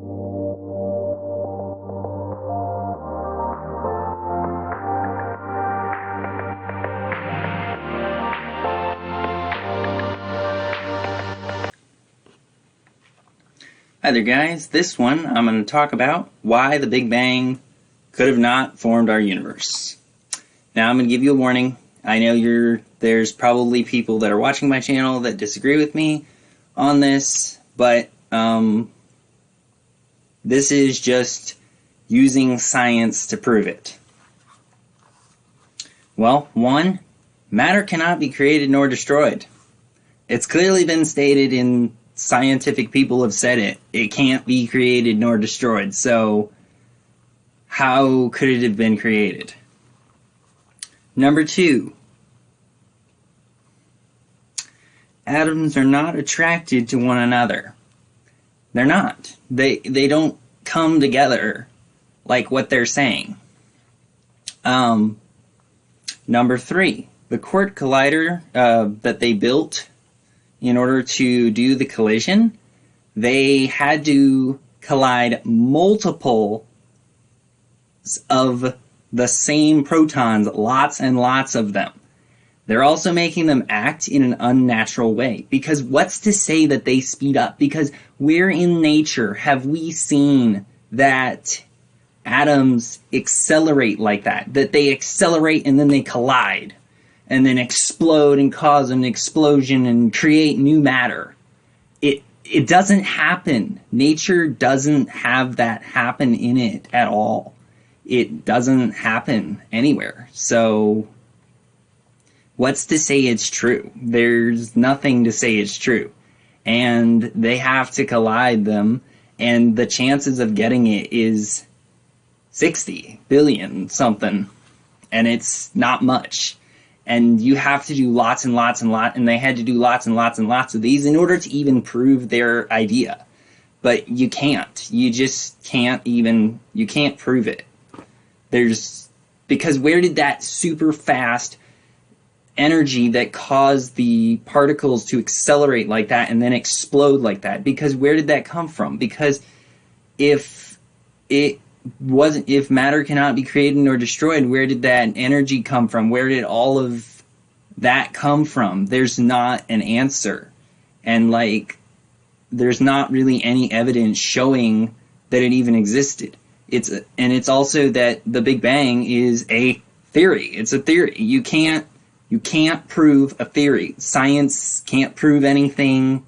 Hi there guys, this one I'm going to talk about why the Big Bang could have not formed our universe. Now I'm going to give you a warning. I know there's probably people that are watching my channel that disagree with me on this, but this is just using science to prove it. Well, one, matter cannot be created nor destroyed. It's clearly been stated in scientific people have said it. It can't be created nor destroyed. So how could it have been created? Number two, atoms are not attracted to one another. They're not. They don't come together like what they're saying. Number three, the quark collider that they built in order to do the collision, they had to collide multiple of the same protons, lots and lots of them. They're also making them act in an unnatural way. Because what's to say that they speed up? Because where in nature have we seen that atoms accelerate like that? That they accelerate and then they collide and then explode and cause an explosion and create new matter. It doesn't happen. Nature doesn't have that happen in it at all. It doesn't happen anywhere. So what's to say it's true? There's nothing to say it's true. And they have to collide them, and the chances of getting it is 60 billion something, and it's not much. And you have to do lots and lots and lots, and they had to do lots and lots and lots of these in order to even prove their idea. But you can't. You just can't even, you can't prove it. Because where did that super fast energy that caused the particles to accelerate like that and then explode like that? Because where did that come from? Because if matter cannot be created nor destroyed, where did that energy come from? Where did all of that come from? There's not an answer. And there's not really any evidence showing that it even existed. It's also that the Big Bang is a theory. It's a theory. You can't prove a theory. Science can't prove anything.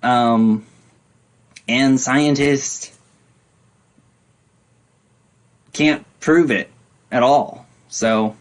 And scientists can't prove it at all. So